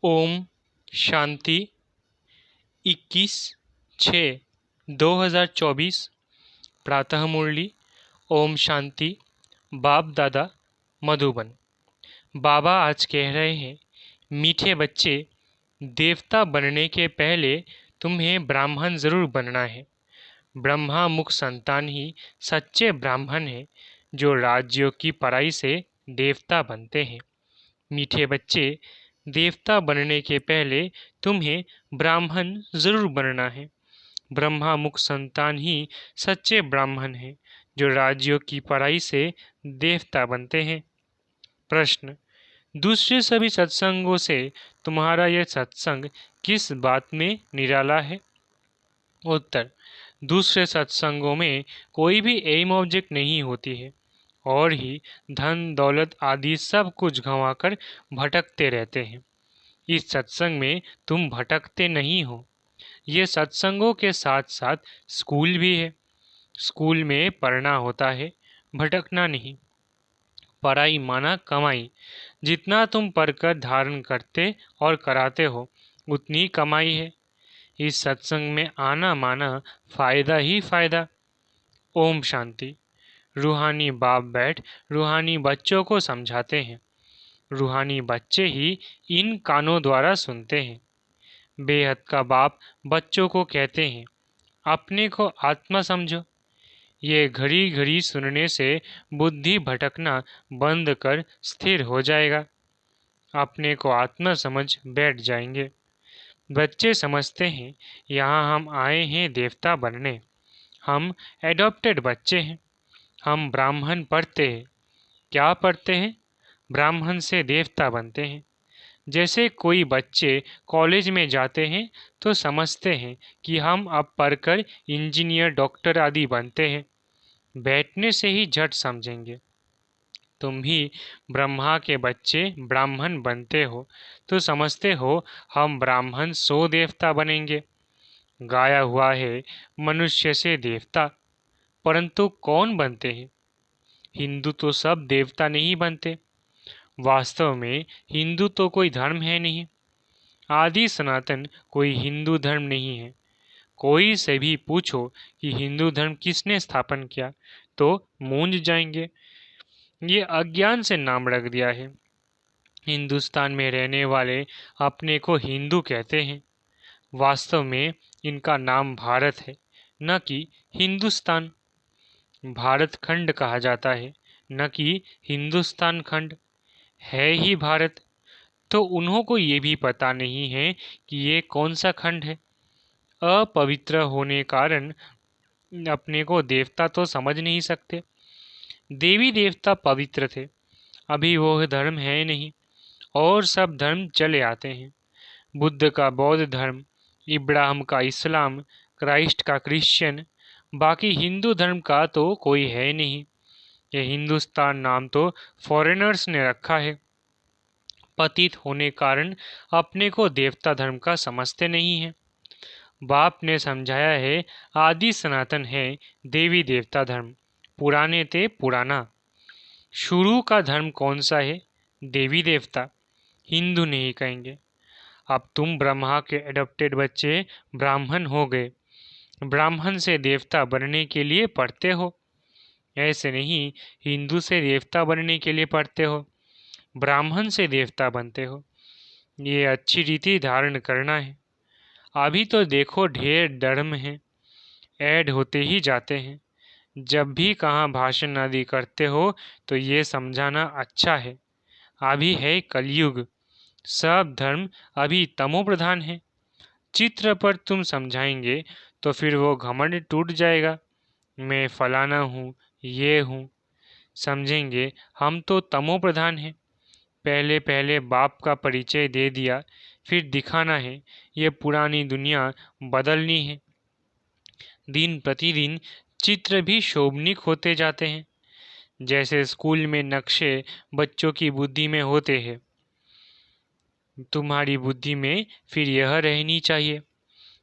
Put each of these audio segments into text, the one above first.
ओम शांति 21/6/2024 प्रातः मुरली। ओम शांति। बाप दादा मधुबन। बाबा आज कह रहे हैं, मीठे बच्चे, देवता बनने के पहले तुम्हें ब्राह्मण ज़रूर बनना है। ब्रह्मा मुख संतान ही सच्चे ब्राह्मण हैं, जो राज्यों की पढ़ाई से देवता बनते हैं। मीठे बच्चे, देवता बनने के पहले तुम्हें ब्राह्मण जरूर बनना है। ब्रह्मा मुख संतान ही सच्चे ब्राह्मण हैं, जो राज्यों की पढ़ाई से देवता बनते हैं। प्रश्न: दूसरे सभी सत्संगों से तुम्हारा यह सत्संग किस बात में निराला है? उत्तर: दूसरे सत्संगों में कोई भी एम ऑब्जेक्ट नहीं होती है और ही धन दौलत आदि सब कुछ गंवाकर भटकते रहते हैं। इस सत्संग में तुम भटकते नहीं हो। ये सत्संगों के साथ साथ स्कूल भी है। स्कूल में पढ़ना होता है, भटकना नहीं। पढ़ाई माना कमाई। जितना तुम पढ़कर धारण करते और कराते हो, उतनी कमाई है। इस सत्संग में आना माना फायदा ही फायदा। ओम शांति। रूहानी बाप बैठ रूहानी बच्चों को समझाते हैं। रूहानी बच्चे ही इन कानों द्वारा सुनते हैं। बेहद का बाप बच्चों को कहते हैं, अपने को आत्मा समझो। ये घड़ी घड़ी सुनने से बुद्धि भटकना बंद कर स्थिर हो जाएगा। अपने को आत्मा समझ बैठ जाएंगे। बच्चे समझते हैं, यहाँ हम आए हैं देवता बनने। हम एडॉप्टेड बच्चे हैं। हम ब्राह्मण पढ़ते हैं। क्या पढ़ते हैं? ब्राह्मण से देवता बनते हैं। जैसे कोई बच्चे कॉलेज में जाते हैं तो समझते हैं कि हम अब पढ़कर इंजीनियर डॉक्टर आदि बनते हैं। बैठने से ही झट समझेंगे। तुम भी ब्रह्मा के बच्चे ब्राह्मण बनते हो तो समझते हो हम ब्राह्मण सो देवता बनेंगे। गाया हुआ है, मनुष्य से देवता। परंतु कौन बनते हैं? हिंदू तो सब देवता नहीं बनते। वास्तव में हिंदू तो कोई धर्म है नहीं। आदि सनातन कोई हिंदू धर्म नहीं है। कोई से भी पूछो कि हिंदू धर्म किसने स्थापन किया तो मूंझ जाएंगे। ये अज्ञान से नाम रख दिया है। हिंदुस्तान में रहने वाले अपने को हिंदू कहते हैं। वास्तव में इनका नाम भारत है, न कि हिंदुस्तान। भारत खंड कहा जाता है, न कि हिंदुस्तान खंड। है ही भारत। तो उन्हों को ये भी पता नहीं है कि ये कौन सा खंड है। अपवित्र होने कारण अपने को देवता तो समझ नहीं सकते। देवी देवता पवित्र थे, अभी वो धर्म है नहीं और सब धर्म चले आते हैं। बुद्ध का बौद्ध धर्म, इब्राहिम का इस्लाम, क्राइस्ट का क्रिश्चियन, बाकी हिंदू धर्म का तो कोई है नहीं। ये हिंदुस्तान नाम तो फॉरेनर्स ने रखा है। पतित होने कारण अपने को देवता धर्म का समझते नहीं है। बाप ने समझाया है, आदि सनातन है देवी देवता धर्म, पुराने ते पुराना। शुरू का धर्म कौन सा है? देवी देवता। हिंदू नहीं कहेंगे। अब तुम ब्रह्मा के एडॉप्टेड बच्चे ब्राह्मण हो गए। ब्राह्मण से देवता बनने के लिए पढ़ते हो। ऐसे नहीं हिंदू से देवता बनने के लिए पढ़ते हो, ब्राह्मण से देवता बनते हो। ये अच्छी रीति धारण करना है। अभी तो देखो ढेर धर्म हैं, ऐड होते ही जाते हैं। जब भी कहाँ भाषण आदि करते हो तो ये समझाना अच्छा है, अभी है कलयुग। सब धर्म अभी तमो प्रधान है। चित्र पर तुम समझाएंगे तो फिर वो घमंड टूट जाएगा। मैं फलाना हूँ, ये हूँ। समझेंगे हम तो तमो प्रधान हैं। पहले पहले बाप का परिचय दे दिया, फिर दिखाना है ये पुरानी दुनिया बदलनी है। दिन प्रतिदिन चित्र भी शोभनीक होते जाते हैं। जैसे स्कूल में नक्शे बच्चों की बुद्धि में होते हैं, तुम्हारी बुद्धि में फिर यह रहनी चाहिए।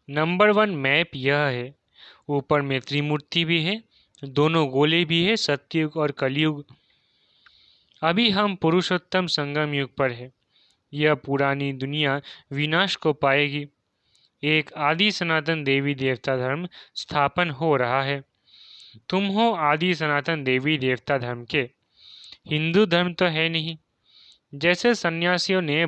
नंबर 1 मैप यह है। ऊपर में त्रिमूर्ति भी है, दोनों गोले भी है, सत्ययुग और कलयुग। अभी हम पुरुषोत्तम संगम युग पर है। यह पुरानी दुनिया विनाश को पाएगी। एक आदि सनातन देवी देवता धर्म स्थापन हो रहा है। तुम हो आदि सनातन देवी देवता धर्म के। हिंदू धर्म तो है नहीं। जैसे सन्यासियों ने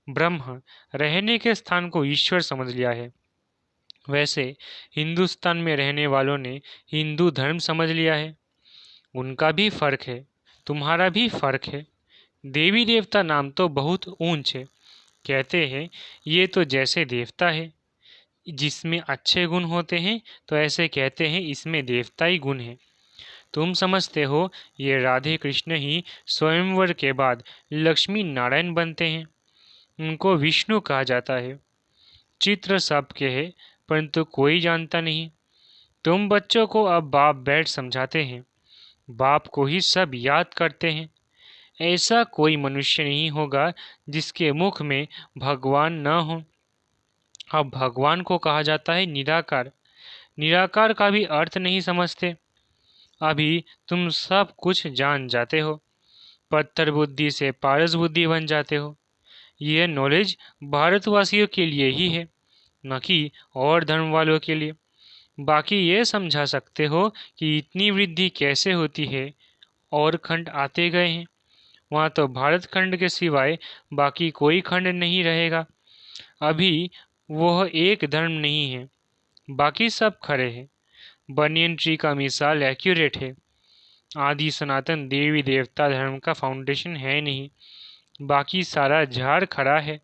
ब्रह्म रहने के स्थान को ईश्वर समझ लिया है, वैसे हिंदुस्तान में रहने वालों ने हिंदू धर्म समझ लिया है। उनका भी फर्क है, तुम्हारा भी फर्क है। देवी देवता नाम तो बहुत ऊंच है। कहते हैं ये तो जैसे देवता है, जिसमें अच्छे गुण होते हैं तो ऐसे कहते हैं इसमें देवताई गुण है। तुम समझते हो ये राधे कृष्ण ही स्वयंवर के बाद लक्ष्मी नारायण बनते हैं। उनको विष्णु कहा जाता है। चित्र सबके है, परंतु कोई जानता नहीं। तुम बच्चों को अब बाप बैठ समझाते हैं। बाप को ही सब याद करते हैं। ऐसा कोई मनुष्य नहीं होगा जिसके मुख में भगवान न हो। अब भगवान को कहा जाता है निराकार। निराकार का भी अर्थ नहीं समझते। अभी तुम सब कुछ जान जाते हो। पत्थर बुद्धि से पारस बुद्धि बन जाते हो। यह नॉलेज भारतवासियों के लिए ही है, न कि और धर्म वालों के लिए। बाकी ये समझा सकते हो कि इतनी वृद्धि कैसे होती है। और खंड आते गए हैं, वहाँ तो भारत खंड के सिवाय बाकी कोई खंड नहीं रहेगा। अभी वह एक धर्म नहीं है, बाकी सब खड़े हैं। बनियन ट्री का मिसाल एक्यूरेट है। आदि सनातन देवी देवता धर्म का फाउंडेशन है नहीं, बाकी सारा झाड़ खड़ा है।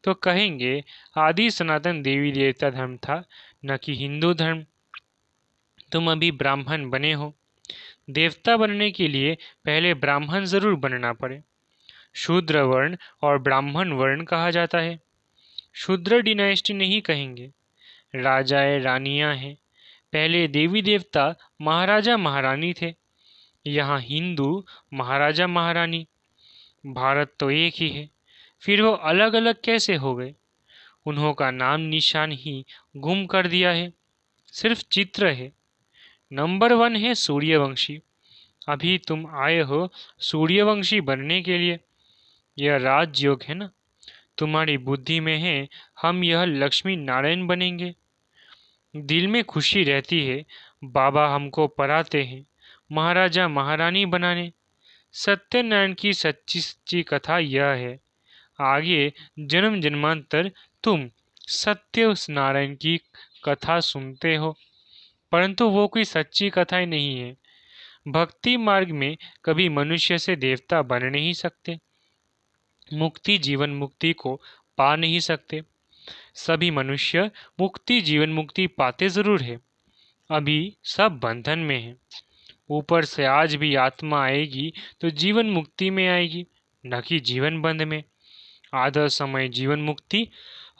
तो कहेंगे आदि सनातन देवी देवता धर्म था, न कि हिंदू धर्म। तुम अभी ब्राह्मण बने हो। देवता बनने के लिए पहले ब्राह्मण जरूर बनना पड़े। शूद्र वर्ण और ब्राह्मण वर्ण कहा जाता है। शूद्र डिनाइस्टी नहीं कहेंगे। राजाएं रानियां हैं। पहले देवी देवता महाराजा महारानी थे। यहाँ हिंदू महाराजा महारानी। भारत तो एक ही है, फिर वो अलग अलग कैसे हो गए? उन्हों का नाम निशान ही गुम कर दिया है, सिर्फ चित्र है। नंबर 1 है सूर्यवंशी। अभी तुम आए हो सूर्यवंशी बनने के लिए। यह राजयोग है ना, तुम्हारी बुद्धि में है हम यह लक्ष्मी नारायण बनेंगे। दिल में खुशी रहती है, बाबा हमको पढ़ाते हैं महाराजा महारानी बनाने। सत्यनारायण की सच्ची सच्ची कथा यह है, आगे जन्म जन्मांतर तुम सत्य नारायण की कथा सुनते हो, परंतु वो कोई सच्ची कथा ही नहीं है। भक्ति मार्ग में कभी मनुष्य से देवता बन नहीं सकते। मुक्ति जीवन मुक्ति को पा नहीं सकते। सभी मनुष्य मुक्ति जीवन मुक्ति पाते जरूर है, अभी सब बंधन में है। ऊपर से आज भी आत्मा आएगी तो जीवन मुक्ति में आएगी, न कि जीवन बंध में। आधा समय जीवन मुक्ति,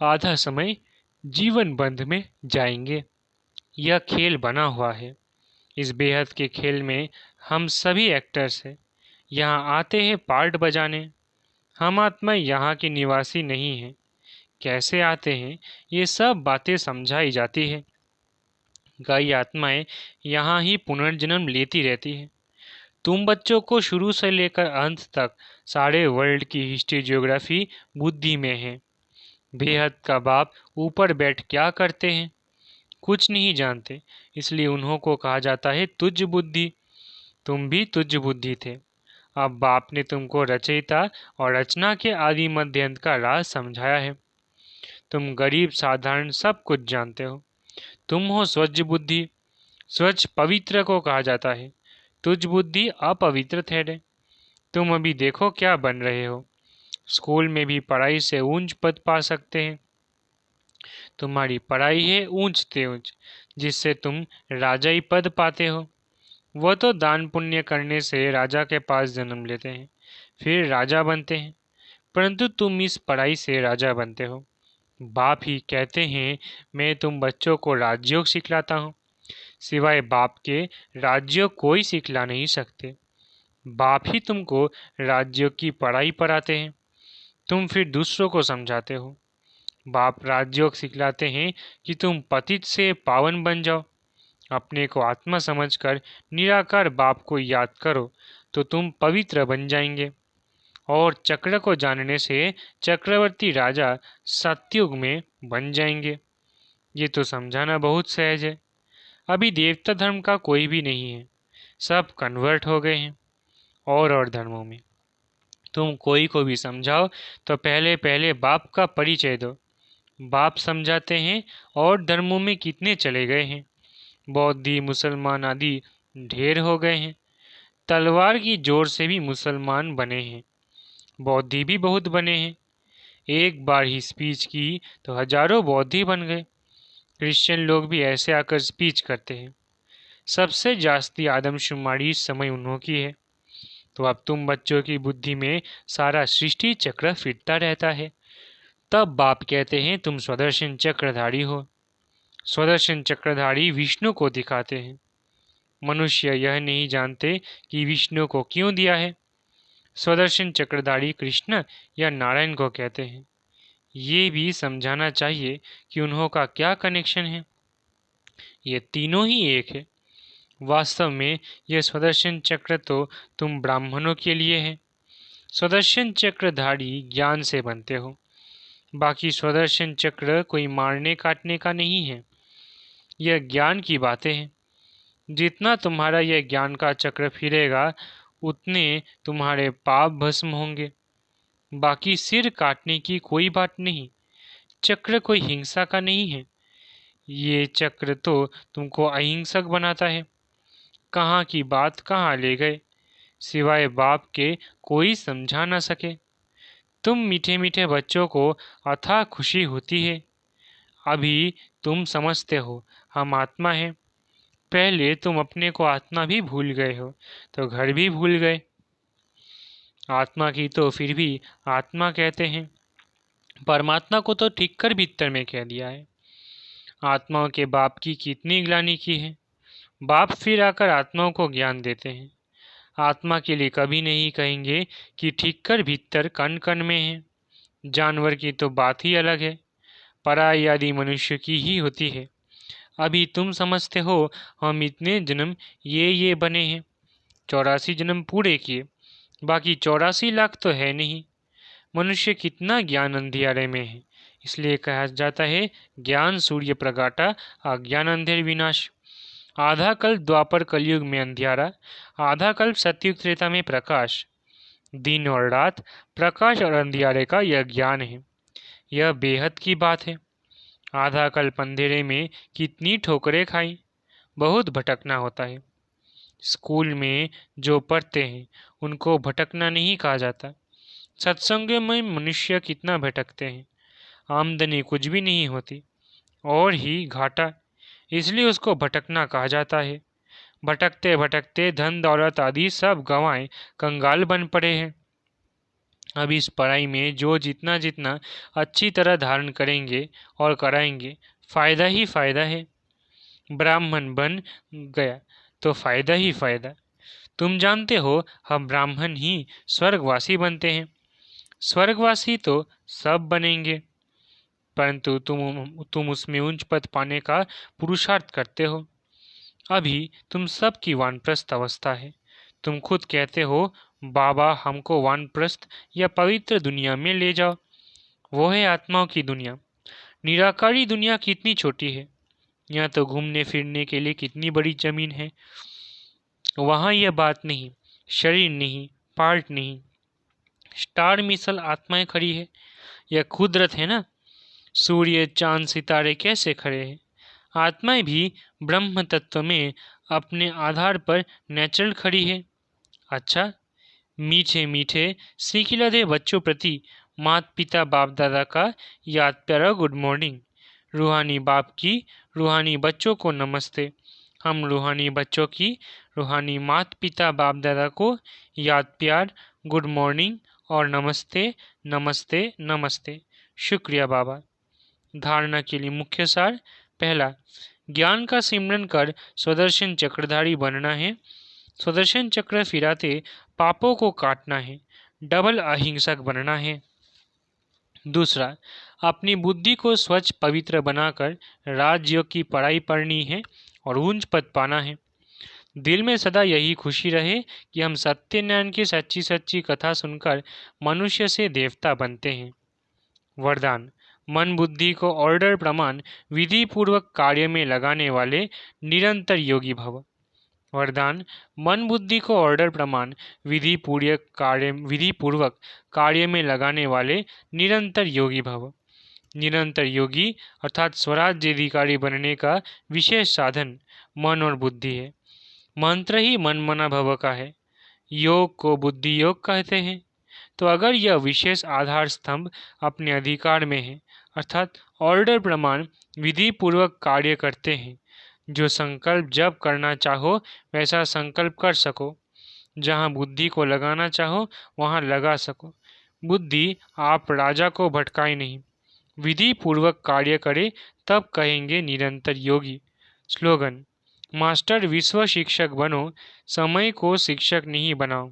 आधा समय जीवन बंध में जाएंगे। यह खेल बना हुआ है। इस बेहद के खेल में हम सभी एक्टर्स हैं। यहाँ आते हैं पार्ट बजाने। हम आत्मा यहाँ के निवासी नहीं हैं। कैसे आते हैं ये सब बातें समझाई जाती है। कई आत्माएं यहाँ ही पुनर्जन्म लेती रहती है। तुम बच्चों को शुरू से लेकर अंत तक सारे वर्ल्ड की हिस्ट्री ज्योग्राफी बुद्धि में है। बेहद का बाप ऊपर बैठ क्या करते हैं? कुछ नहीं जानते, इसलिए उन्हों को कहा जाता है तुझ बुद्धि। तुम भी तुझ बुद्धि थे। अब बाप ने तुमको रचयिता और रचना के आदि मध्य अंत का राज समझाया है। तुम गरीब साधारण सब कुछ जानते हो। तुम हो स्वच्छ बुद्धि। स्वच्छ पवित्र को कहा जाता है, तुझ बुद्धि अपवित्र ठहरे। तुम अभी देखो क्या बन रहे हो। स्कूल में भी पढ़ाई से ऊंच पद पा सकते हैं। तुम्हारी पढ़ाई है ऊंच से ऊंच, जिससे तुम राजाई पद पाते हो। वह तो दान पुण्य करने से राजा के पास जन्म लेते हैं, फिर राजा बनते हैं, परंतु तुम इस पढ़ाई से राजा बनते हो। बाप ही कहते हैं मैं तुम बच्चों को राजयोग सिखलाता हूँ। सिवाय बाप के राजयोग कोई सिखला नहीं सकते। बाप ही तुमको राजयोग की पढ़ाई पढ़ाते हैं, तुम फिर दूसरों को समझाते हो। बाप राजयोग सिखलाते हैं कि तुम पतित से पावन बन जाओ। अपने को आत्मा समझकर निराकार बाप को याद करो तो तुम पवित्र बन जाएंगे। और चक्र को जानने से चक्रवर्ती राजा सतयुग में बन जाएंगे। ये तो समझाना बहुत सहज है। अभी देवता धर्म का कोई भी नहीं है, सब कन्वर्ट हो गए हैं और धर्मों में। तुम कोई को भी समझाओ तो पहले पहले बाप का परिचय दो। बाप समझाते हैं और धर्मों में कितने चले गए हैं। बौद्धी मुसलमान आदि ढेर हो गए हैं। तलवार की जोर से भी मुसलमान बने हैं, बौद्धी भी बहुत बने हैं। एक बार ही स्पीच की तो हजारों बौद्धी बन गए। क्रिश्चियन लोग भी ऐसे आकर स्पीच करते हैं। सबसे जास्ती आदमशुमारी इस समय उन्हों की है। तो अब तुम बच्चों की बुद्धि में सारा सृष्टि चक्र फिरता रहता है। तब बाप कहते हैं तुम स्वदर्शन चक्रधारी हो। स्वदर्शन चक्रधारी विष्णु को दिखाते हैं। मनुष्य यह नहीं जानते कि विष्णु को क्यों दिया है। स्वदर्शन चक्रधारी कृष्ण या नारायण को कहते हैं। ये भी समझाना चाहिए कि उन्हों का क्या कनेक्शन है। ये तीनों ही एक है। वास्तव में यह स्वदर्शन चक्र तो तुम ब्राह्मणों के लिए है। स्वदर्शन चक्रधारी ज्ञान से बनते हो। बाकी स्वदर्शन चक्र कोई मारने काटने का नहीं है। यह ज्ञान की बातें हैं। जितना तुम्हारा यह ज्ञान का चक्र फिरेगा उतने तुम्हारे पाप भस्म होंगे। बाकी सिर काटने की कोई बात नहीं। चक्र कोई हिंसा का नहीं है। ये चक्र तो तुमको अहिंसक बनाता है। कहाँ की बात कहाँ ले गए, सिवाय बाप के कोई समझा ना सके। तुम मीठे मीठे बच्चों को अथाह खुशी होती है। अभी तुम समझते हो हम आत्मा हैं। पहले तुम अपने को आत्मा भी भूल गए हो तो घर भी भूल गए। आत्मा की तो फिर भी आत्मा कहते हैं। परमात्मा को तो ठीक कर भीतर में कह दिया है। आत्माओं के बाप की कितनी ग्लानि की है। बाप फिर आकर आत्माओं को ज्ञान देते हैं। आत्मा के लिए कभी नहीं कहेंगे कि ठीक कर भीतर कण कण में है। जानवर की तो बात ही अलग है, पराई आदि मनुष्य की ही होती है। अभी तुम समझते हो हम इतने जन्म ये बने हैं, 84 जन्म पूरे किए, बाकी 84 लाख तो है नहीं। मनुष्य कितना ज्ञान अंधियारे में है। इसलिए कहा जाता है ज्ञान सूर्य प्रगाटा अज्ञान अंधेर विनाश। आधा कल्प द्वापर कलयुग में अंधियारा, आधा कल्प सतयुग त्रेता में प्रकाश। दिन और रात, प्रकाश और अंधियारे का यह ज्ञान है। यह बेहद की बात है। आधा कल्प अंधेरे में कितनी ठोकरें खाई, बहुत भटकना होता है। स्कूल में जो पढ़ते हैं उनको भटकना नहीं कहा जाता। सत्संग में मनुष्य कितना भटकते हैं। आमदनी कुछ भी नहीं होती और ही घाटा, इसलिए उसको भटकना कहा जाता है। भटकते भटकते धन दौलत आदि सब गंवाए कंगाल बन पड़े हैं। अब इस पढ़ाई में जो जितना जितना अच्छी तरह धारण करेंगे और कराएंगे, फायदा ही फायदा है। ब्राह्मण बन गया तो फायदा ही फायदा। तुम जानते हो हम ब्राह्मण ही स्वर्गवासी बनते हैं। स्वर्गवासी तो सब बनेंगे, परंतु तुम उसमें उच्च पद पाने का पुरुषार्थ करते हो। अभी तुम सब की वानप्रस्थ अवस्था है। तुम खुद कहते हो बाबा हमको वानप्रस्थ या पवित्र दुनिया में ले जाओ। वो है आत्माओं की दुनिया। निराकारी दुनिया कितनी छोटी है। यहाँ तो घूमने फिरने के लिए कितनी बड़ी जमीन है। वहाँ यह बात नहीं, शरीर नहीं, पार्ट नहीं, स्टार मिसल आत्माएं खड़ी है। यह कुदरत है ना। सूर्य चांद सितारे कैसे खड़े हैं। आत्माएं भी ब्रह्म तत्व में अपने आधार पर नेचुरल खड़ी है। अच्छा, मीठे मीठे सीखिलधे बच्चों प्रति माता पिता बाप दादा का याद प्यारा गुड मॉर्निंग। रूहानी बाप की रूहानी बच्चों को नमस्ते। हम रूहानी बच्चों की रूहानी माता पिता बाप दादा को याद प्यार गुड मॉर्निंग और नमस्ते नमस्ते नमस्ते। शुक्रिया बाबा। धारणा के लिए मुख्य सार। पहला, ज्ञान का सिमरन कर स्वदर्शन चक्रधारी बनना है। स्वदर्शन चक्र फिराते पापों को काटना है, डबल अहिंसक बनना है। दूसरा, अपनी बुद्धि को स्वच्छ पवित्र बनाकर राजयोग की पढ़ाई पढ़नी है और उच्च पद पाना है। दिल में सदा यही खुशी रहे कि हम सत्यनारायण की सच्ची सच्ची कथा सुनकर मनुष्य से देवता बनते हैं। वरदान: मन बुद्धि को ऑर्डर प्रमाण विधि पूर्वक कार्य में लगाने वाले निरंतर योगी भव। वरदान: मन बुद्धि को ऑर्डर प्रमाण विधि पूर्वक कार्य में लगाने वाले निरंतर योगी भव। निरंतर योगी अर्थात स्वराज्य अधिकारी बनने का विशेष साधन मन और बुद्धि है। मंत्र ही मन मना भव का है। योग को बुद्धि योग कहते हैं। तो अगर यह विशेष आधार स्तंभ अपने अधिकार में है अर्थात ऑर्डर प्रमाण विधि पूर्वक कार्य करते हैं, जो संकल्प जब करना चाहो वैसा संकल्प कर सको, जहाँ बुद्धि को लगाना चाहो वहाँ लगा सको, बुद्धि आप राजा को भटकाए नहीं, विधि पूर्वक कार्य करे, तब कहेंगे निरंतर योगी। स्लोगन: मास्टर विश्व शिक्षक बनो, समय को शिक्षक नहीं बनाओ।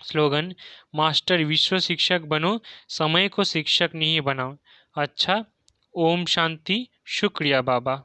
स्लोगन: मास्टर विश्व शिक्षक बनो, समय को शिक्षक नहीं बनाओ। अच्छा, ओम शांति। शुक्रिया बाबा।